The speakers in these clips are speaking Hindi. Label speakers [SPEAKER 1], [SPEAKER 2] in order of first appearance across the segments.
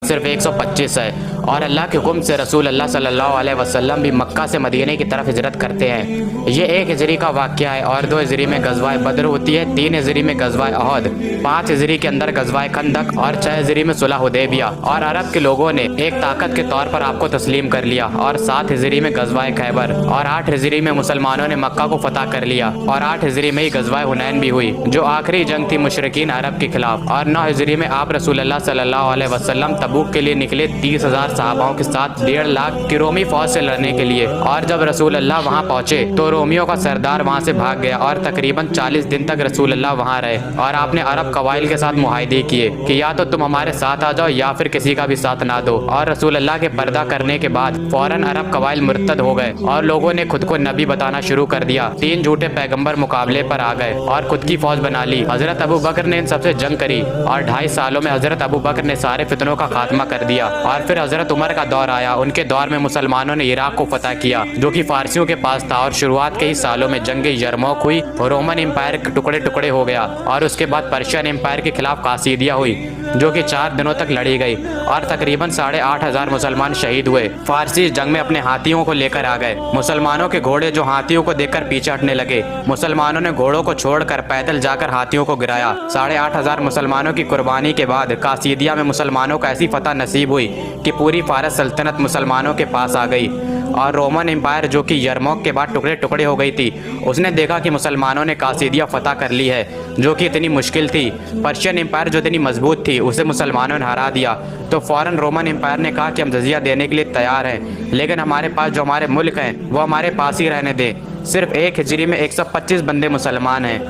[SPEAKER 1] सिर्फ 125 है। और अल्लाह के हुक्म से रसूल अल्लाह सल्लल्लाहु अलैहि वसल्लम भी मक्का से मदीने की तरफ हिजरत करते हैं। ये 1 हिजरी का वाक़या है और 2 हिजरी में गज़वा बद्र होती है, 3 हिजरी में गज़वा अहद, 5 हिजरी के अंदर गज़वा खंदक और 6 हिजरी में सुलह हुदैबिया। और अरब के लोगों ने एक ताकत के तौर पर आपको तस्लीम कर लिया। और 7 हिजरी में गज़वा खैबर और 8 हिजरी में मुसलमानों ने मक्का को फतह कर लिया। और 8 हिजरी में ही गज़वा हुनैन भी हुई, जो आखिरी जंग थी मुशरिकीन अरब के खिलाफ। और 9 हिजरी में आप रसूल अल्लाह सल्लल्लाहु अलैहि वसल्लम तबूक के लिए निकले 30,000 सहाबाओं के साथ 1.5 लाख की रोमी फौज से लड़ने के लिए। और जब रसूल अल्लाह वहाँ पहुँचे तो रोमियों का सरदार वहाँ से भाग गया और तकरीबन 40 दिन तक रसूल अल्लाह वहाँ रहे। और आपने अरब कबाइल के साथ मुआहदे किए कि या तो तुम हमारे साथ आ जाओ या फिर किसी का भी साथ ना दो। और रसूल अल्लाह के पर्दा करने के बाद फौरन अरब कबाइल मुर्तद हो गए और लोगों ने खुद को नबी बताना शुरू कर दिया। 3 झूठे पैगम्बर मुकाबले पर आ गए और खुद की फौज बना ली। हजरत अबू बकर ने इन सबसे जंग करी और 2.5 सालों में हजरत अबू बकर ने सारे फितनों का खात्मा कर दिया। और फिर हजरत उमर का दौर आया। उनके दौर में मुसलमानों ने इराक को फतह किया, जो कि फारसियों के पास था। और शुरुआत के ही सालों में जंग यरमौक हुई, रोमन एम्पायर टुकड़े टुकड़े हो गया। और उसके बाद पर्शियन एम्पायर के खिलाफ कासीदिया हुई, जो कि 4 दिनों तक लड़ी गई और तकरीबन 8,500 मुसलमान शहीद हुए। फारसी इस जंग में अपने हाथियों को लेकर आ गए। मुसलमानों के घोड़े जो हाथियों को देखकर पीछे हटने लगे, मुसलमानों ने घोड़ों को छोड़कर पैदल जाकर हाथियों को गिराया। 8,500 मुसलमानों की कुर्बानी के बाद कासीदिया में मुसलमानों को ऐसी फतह नसीब हुई कि पूरी फारस सल्तनत मुसलमानों के पास आ गई। और रोमन एम्पायर, जो कि यरमौक के बाद टुकड़े टुकड़े हो गई थी, उसने देखा कि मुसलमानों ने कासीदिया फतह कर ली है, जो कि इतनी मुश्किल थी। पर्शियन एम्पायर जो इतनी मजबूत थी, उसे मुसलमानों ने हरा दिया। तो फ़ौरन रोमन एम्पायर ने कहा कि हम जजिया देने के लिए तैयार हैं, लेकिन हमारे पास जो हमारे मुल्क हैं वो हमारे पास ही रहने दें। सिर्फ 1 हिजरी में 125 बंदे मुसलमान हैं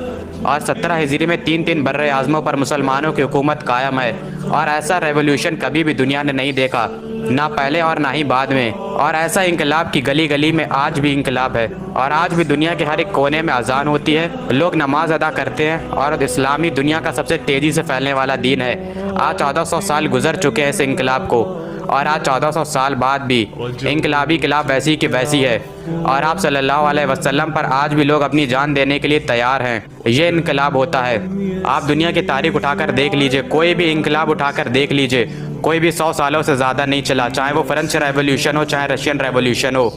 [SPEAKER 1] और 17 हिजरी में 3 बर्रे आज़मों पर मुसलमानों की हुकूमत कायम है। और ऐसा रेवोल्यूशन कभी भी दुनिया ने नहीं देखा, ना पहले और ना ही बाद में। और ऐसा इंकलाब की गली गली में आज भी इंकलाब है। और आज भी दुनिया के हर एक कोने में अजान होती है, लोग नमाज अदा करते हैं। और इस्लामी दुनिया का सबसे तेज़ी से फैलने वाला दीन है। आज 1400 साल गुजर चुके हैं इस इंकलाब को, और आज 1400 साल बाद भी इंकलाबी खिलाफ वैसी की वैसी है। और आप सल्लल्लाहु अलैहि वसल्लम पर आज भी लोग अपनी जान देने के लिए तैयार हैं। ये इनकलाब होता है। आप दुनिया की तारीख उठाकर देख लीजिए, कोई भी इंकलाब उठाकर देख लीजिए, कोई भी 100 सालों से ज़्यादा नहीं चला। चाहे वो फ्रेंच रेवोल्यूशन हो, चाहे रशियन रेवोल्यूशन हो,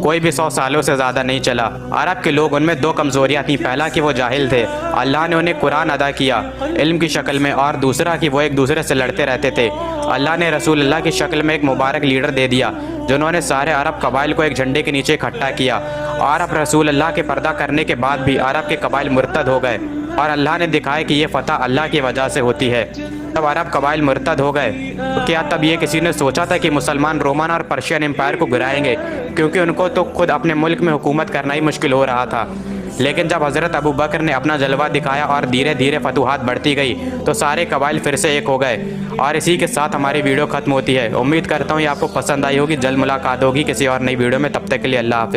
[SPEAKER 1] कोई भी 100 सालों से ज़्यादा नहीं चला। अरब के लोग, उनमें 2 कमज़ोरियाँ थीं। पहला कि वो जाहिल थे, अल्लाह ने उन्हें कुरान अदा किया इल्म की शक्ल में। और दूसरा कि वो एक दूसरे से लड़ते रहते थे। अल्लाह ने रसूल अल्लाह की शक्ल में एक मुबारक लीडर दे दिया, जिन्होंने सारे अरब कबाइल को एक झंडे के नीचे इकट्ठा किया। और अब रसूल अल्लाह के पर्दा करने के बाद भी अरब के कबाइल मुर्तद हो गए। और अल्लाह ने दिखाया कि ये फ़तह अल्लाह की वजह से होती है। जब अरब कबाइल मुर्तद हो गए तो क्या तब ये किसी ने सोचा था कि मुसलमान रोमन और पर्शियन एम्पायर को गिराएंगे? क्योंकि उनको तो खुद अपने मुल्क में हुकूमत करना ही मुश्किल हो रहा था। लेकिन जब हज़रत अबू बकर ने अपना जलवा दिखाया और धीरे धीरे फतूहात बढ़ती गई, तो सारे कबाइल फिर से एक हो गए। और इसी के साथ हमारी वीडियो ख़त्म होती है। उम्मीद करता हूँ ये आपको पसंद आई होगी। जल्द मुलाकात होगी किसी और नई वीडियो में। तब तक के लिए अल्लाह हाफ़िज़।